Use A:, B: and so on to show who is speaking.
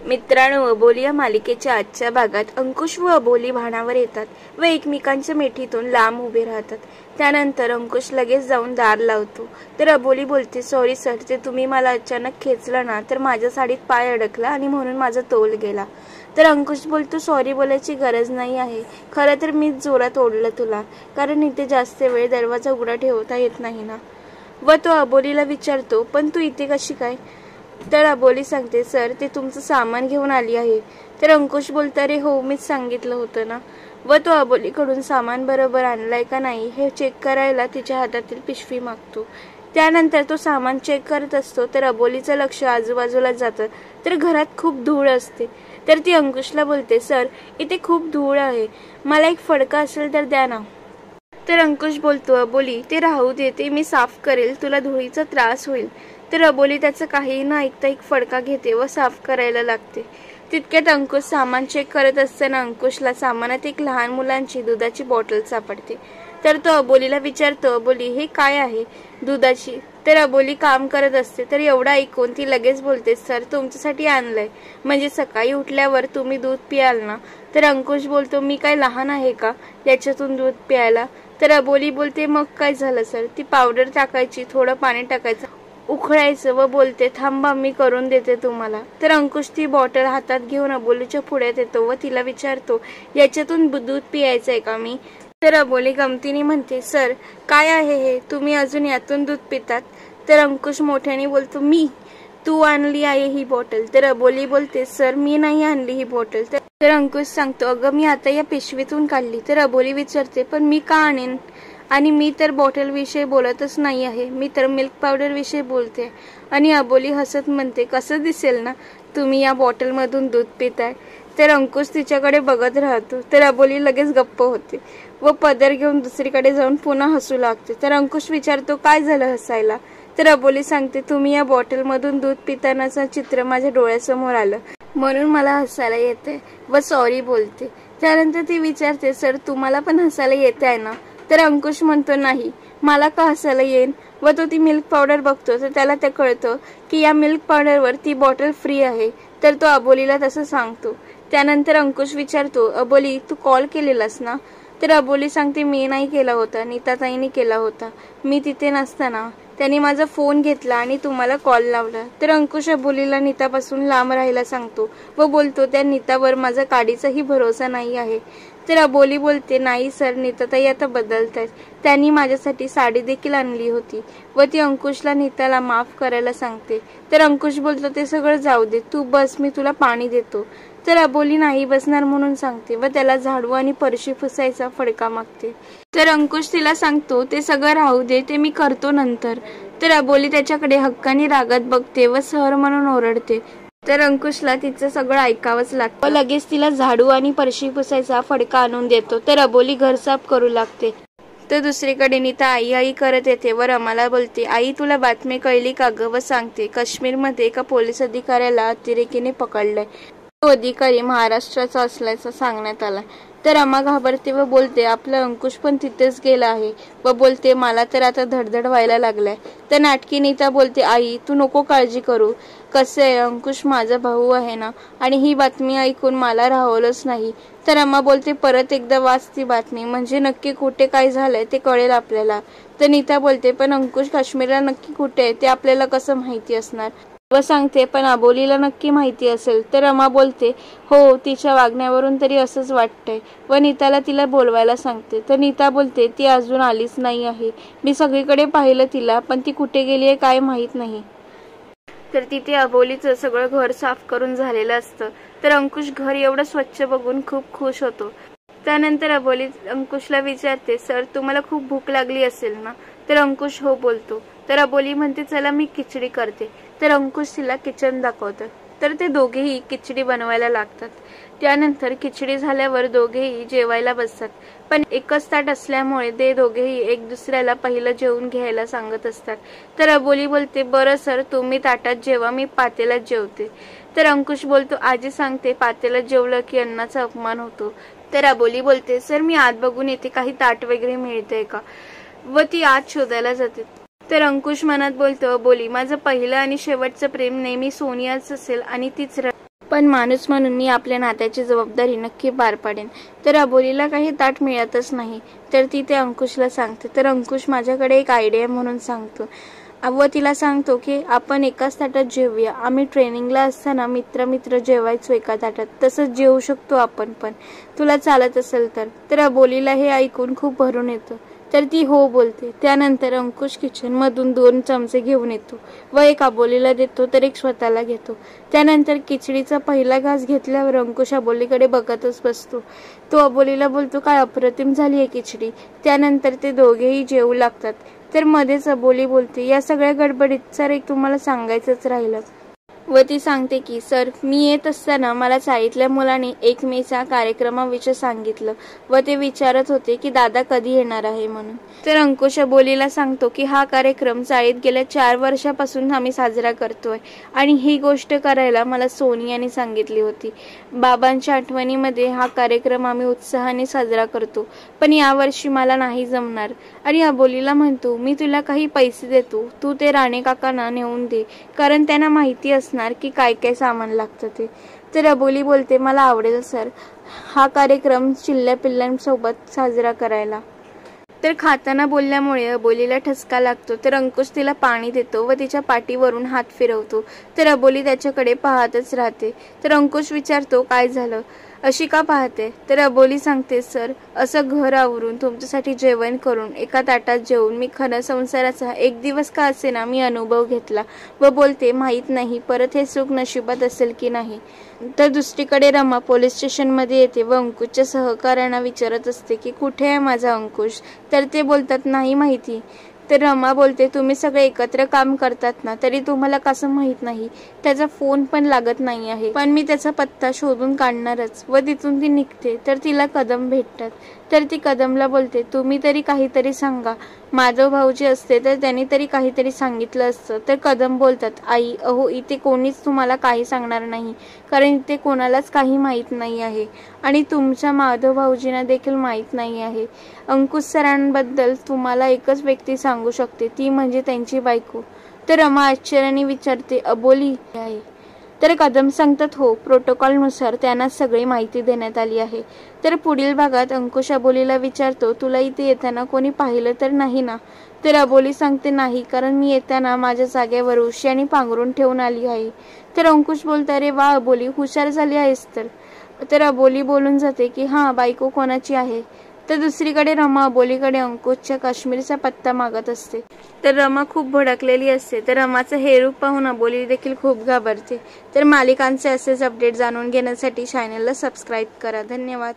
A: मित्रांनो, अबोली या मालिकेच्या आजच्या भागात अंकुश व अबोली भानावर येतात व एकमेकांच्या मिठीतून लांब उभे राहतात। त्यानंतर अंकुश लगेच जाऊन दार लावतो तर अबोली बोलते, सॉरी सर, ते तुम्ही मला अचानक खेचलं ना तर माझ्या साडीत पाय अडकला आणि म्हणून माझा तोल गेला। तर अंकुश बोलतो, सॉरी बोलायची गरज नाही आहे, खरं तर मीच जोरात ओढलं तुला, कारण इथे जास्त वेळ दरवाजा उघडा ठेवता येत नाही ना। व तो अबोलीला विचारतो, पण तू इथे कशी काय? तर अबोली सांगते, सर ते तुमचं सामान घेऊन आली आहे। तर अंकुश बोलतो, अरे हो, मीच सांगितलं होतं ना। व तो अबोलीकडून सामान बरोबर आणलाय का नाही हे चेक करायला तिच्या हातातील पिशवी मागतो। त्यानंतर तो सामान चेक करत असतो तर अबोलीचं लक्ष आजूबाजूला जातं तर घरात खूप धूळ असते। तर ती अंकुशला बोलते, सर इथे खूप धूळ आहे, मला एक फडका असेल तर द्या ना। तर अंकुश बोलतो, अबोली ते राहू दे, ते मी साफ करेल, तुला धुळीचा त्रास होईल। तर अबोली त्याचं काहीही न ऐकता एक फडका घेते व साफ करायला लागते। तितक्यात अंकुश सामान चेक करत असताना अंकुशला सामानात एक लहान मुलांची दुधाची बॉटल सापडते। तर तो अबोलीला विचारतो, अबोली हे काय आहे? दुधाची। तर अबोली काम करत असते तर एवढं ऐकून ती लगेच बोलते, सर तुमच्यासाठी आणलंय, म्हणजे सकाळी उठल्यावर तुम्ही दूध पियाल ना। तर अंकुश बोलतो, मी काय लहान आहे का याच्यातून दूध प्यायला? तर अबोली बोलते, मग काय झालं सर? ती पावडर टाकायची, थोडं पाणी टाकायचं, उखळायचं व बोलते, थांबा मी करून देते तुम्हाला। तर अंकुश ती बॉटल हातात घेऊन अबोलीच्या पुढ्यात येतो व तिला विचारतो, याच्यातून दूध पियायचंय का मी? तर अबोली गमतीने म्हणते, सर काय आहे हे, तुम्ही अजून यातून दूध पितात? तर अंकुश मोठ्याने बोलतो, मी? तू आणली आहे ही बॉटल? तर अबोली बोलते, सर मी नाही आणली ही बॉटल। तर अंकुश सांगतो, अगं मी आता या पिशवीतून काढली। तर अबोली विचारते, पण मी का आणेन? आणि मी तर बॉटल विषयी बोलतच नाही आहे, मी तर मिल्क पावडर विषयी बोलते। आणि अबोली हसत म्हणते, कसं दिसेल ना तुम्ही या बॉटल मधून दूध पिताय? तर अंकुश तिच्याकडे बघत राहतो तर अबोली लगेच गप्प होते व पदर घेऊन दुसरीकडे जाऊन पुन्हा हसू लागते। तर अंकुश विचारतो, काय झालं हसायला? तर अबोली सांगते, तुम्ही या बॉटल मधून दूध पितानाचं चित्र माझ्या डोळ्यासमोर आलं म्हणून मला हसायला येते व सॉरी बोलते। त्यानंतर ती विचारते, सर तुम्हाला पण हसायला येते आहे ना? तर अंकुश म्हणतो, नाही, मला का हसायला येईल? व तो ती मिल्क पावडर बघतो तर त्याला ते कळतं की या मिल्क पावडरवर ती बॉटल फ्री आहे। तर तो अबोलीला तसं सांगतो। त्यानंतर अंकुश विचारतो, अबोली तू कॉल केलेलास ना? तर अबोली सांगते, मी नाही केला होता, नीताताईंनी केला होता, मी तिथे नसताना त्यांनी माझा फोन घेतला आणि तुम्हाला कॉल लावला। तर अंकुश अबोलीला नीतापासून लांब राहायला सांगतो व बोलतो, त्या नीतावर माझा काडीचाही भरोसा नाही आहे। तर अबोली बोलते, नाही सर, नीताताई आता बदलतायत, त्यांनी माझ्यासाठी साडी देखील आणली होती। व ती अंकुशला नीताला माफ करायला सांगते। तर अंकुश बोलतो, ते सगळं जाऊ दे, तू बस, मी तुला पाणी देतो। तर अबोली नाही बसणार म्हणून सांगते व त्याला झाडू आणि फरशी पुसायचा फडका मागते। तर अंकुश तिला सांगतो, ते सगळं राहू दे, ते मी करतो नंतर। तर अबोली त्याच्याकडे हक्काने रागात बघते व सर म्हणून ओरडते। तर अंकुशला तिचं सगळं ऐकावंच लागतं व लगेच तिला झाडू आणि फरशी पुसायचा फडका आणून देतो। तर अबोली घर साफ करू लागते। तर दुसरीकडे नीता आई आई करत येते व रमाला बोलते, आई तुला बातमी कळली का ग? व सांगते, काश्मीरमध्ये एका पोलीस अधिकाऱ्याला अतिरेकीने पकडलंय, तो अधिकारी महाराष्ट्राचा असल्याचं सांगण्यात आला। तर रमा घाबरते व बोलते, आपलं अंकुश पण तिथेच गेला आहे। व बोलते, मला तर आता धडधड व्हायला लागलाय। तर नाटकी नीता बोलते, आई तू नको काळजी करू, कसे आहे, अंकुश माझा भाऊ आहे ना, आणि ही बातमी ऐकून मला राहवलंच नाही। तर रमा बोलते, परत एकदा वाच ती बातमी, म्हणजे नक्की कुठे काय झालंय ते कळेल आपल्याला। तर नीता बोलते, पण अंकुश काश्मीरला नक्की कुठे आहे ते आपल्याला कसं माहिती असणार? व सांगते, पण अबोलीला नक्की माहिती असेल। तर रमा बोलते, हो, तिच्या वागण्यावरून तरी असंच वाटतंय। व नीताला तिला बोलवायला सांगते। तर नीता बोलते, ती अजून आलीच नाही आहे, मी सगळीकडे पाहिलं तिला, पण ती कुठे गेली आहे काय माहित नाही। तर तिथे अबोलीचं सगळं घर साफ करून झालेलं असतं। तर अंकुश घर एवढं स्वच्छ बघून खूप खुश होतो। त्यानंतर अबोली अंकुशला विचारते, सर तुम्हाला खूप भूक लागली असेल ना? तर अंकुश हो बोलतो। तर अबोली म्हणते, चला मी खिचडी करते। तर अंकुश तिला किचन दाखवतात। तर ते दोघेही खिचडी बनवायला लागतात। त्यानंतर खिचडी झाल्यावर दोघेही जेवायला बसतात, पण एकच ताट असल्यामुळे ते दोघेही एक दुसऱ्याला पहिलं जेवून घ्यायला सांगत असतात। तर अबोली बोलते, बरं सर, तुम्ही ताटात जेवा, मी पातेल्यात जेवते। तर अंकुश बोलतो, आजी सांगते पातेल्यात जेवलं की अन्नाचा अपमान होतो। तर अबोली बोलते, सर मी आत बघून येते, काही ताट वगैरे मिळते का? व ती आत शोधायला जाते। तर अंकुश मनात बोलतो, अबोली माझं पहिलं आणि शेवटचं प्रेम नेहमी सोनियाच असेल आणि तीच पण माणूस म्हणून मी आपल्या नात्याची जबाबदारी नक्की पार पाडेन. तर अबोलीला काही ताट मिळतच नाही, तर ती ते अंकुशला सांगते. तर अंकुश माझ्याकडे एक आयडिया म्हणून सांगतो व तिला सांगतो की आपण एकाच ताटात जेवूया. आम्ही ट्रेनिंगला असताना मित्र जेवायचो एका ताटात, तसंच जेवू शकतो आपण पण, तुला चालत असेल तर. तर अबोलीला हे ऐकून खूप भरून येतं, तर ती हो बोलते. त्यानंतर अंकुश किचन मधून 2 चमचे घेऊन येतो व एक अबोलीला देतो तर एक स्वतःला घेतो. त्यानंतर खिचडीचा पहिला घास घेतल्यावर अंकुश अबोलीकडे बघतच बसतो. तो अबोलीला बोलतो, काय अप्रतिम झाली आहे खिचडी. त्यानंतर ते दोघेही जेवू लागतात. तर मध्येच अबोली बोलते, या सगळ्या गडबडीत सर एक तुम्हाला सांगायचंच राहिलं. व ती सांगते की सर, मी येत असताना मला शाळेतल्या मुलांनी 1 मेचा कार्यक्रमाविषयी सांगितलं व ते विचारत होते की दादा कधी येणार आहे म्हणून. तर अंकुश अबोलीला सांगतो की हा कार्यक्रम शाळेत गेल्या 4 वर्षापासून आम्ही साजरा करतोय आणि ही गोष्ट करायला मला सोनियाने सांगितली होती. बाबांच्या आठवणीमध्ये हा कार्यक्रम आम्ही उत्साहाने साजरा करतो, पण यावर्षी मला नाही जमणार. आणि अबोलीला म्हणतो, मी तुला काही पैसे देतो, तू ते राणे काकांना नेऊन दे, कारण त्यांना माहिती असणार की काय काय सामान लागतं ते. तर अबोली बोलते, मला आवडेल सर हा कार्यक्रम चिल्ल्या पिल्ल्यांसोबत साजरा करायला. तर खाताना बोलल्यामुळे अबोलीला ठसका लागतो. तर अंकुश तिला पाणी देतो व तिच्या पाठीवरून हात फिरवतो. तर अबोली त्याच्याकडे पाहतच राहते. तर अंकुश विचारतो, काय झालं, अशी का पाहते. तर अबोली सांगते, सर असं घर आवरून तुमच्यासाठी जेवण करून एका ताटात जेवून मी खरं संसाराचा एक दिवस का असेना मी अनुभव घेतला. व बोलते, माहीत नाही परत हे सुख नशिबात असेल की नाही. तर दुसरीकडे रमा पोलीस स्टेशनमध्ये येते व अंकुशच्या सहकाऱ्यांना विचारत असते की कुठे आहे माझा अंकुश. तर ते बोलतात, नाही माहिती. तर रमा बोलते, तुम्ही सगळे एकत्र काम करतात ना, तरी तुम्हाला कसं माहित नाही. त्याचा फोन पण लागत नाही आहे, पण मी त्याचा पत्ता शोधून काढणारच. व तिथून ती निघते. तर तिला कदम भेटतात. तर ती कदमला बोलते, तुम्ही तरी काहीतरी सांगा. माधव भाऊजी असते तर त्यांनी तरी काहीतरी सांगितलं असतं. तर कदम बोलतात, आई अहो इथे कोणीच तुम्हाला काही सांगणार नाही, कारण इथे कोणालाच काही माहीत नाही आहे आणि तुमच्या माधव भाऊजींना देखील माहीत नाही आहे. अंकुश सरांबद्दल तुम्हाला एकच व्यक्ती सांगू शकते, ती म्हणजे त्यांची बायको. तर रमा आश्चर्याने विचारते, अबोली आहे. तर कदम सांगतात, हो, प्रोटोकॉलनुसार त्यांना सगळी माहिती देण्यात आली आहे. तर पुढील भागात अंकुश अबोलीला विचारतो, तुला इथे येताना कोणी पाहिलं तर नाही ना. तर अबोली सांगते, नाही, कारण मी येताना माझ्या जागेवर उशी आणि पांघरून ठेवून आली आहे. तर अंकुश बोलतो, अरे वा अबोली, हुशार झाली आहेस. तर अबोली बोलून जाते की हां, बायको कोणाची आहे. तर दुसरीकडे रमा अबोलीकडे अंकुशच्या काश्मीरचा पत्ता मागत असते. तर रमा खूप भडकलेली असते. तर रमाचं हे रूप पाहून अबोली देखील खूप घाबरते. तर मालिकांचे असेच अपडेट जाणून घेण्यासाठी चॅनलला सबस्क्राईब करा. धन्यवाद.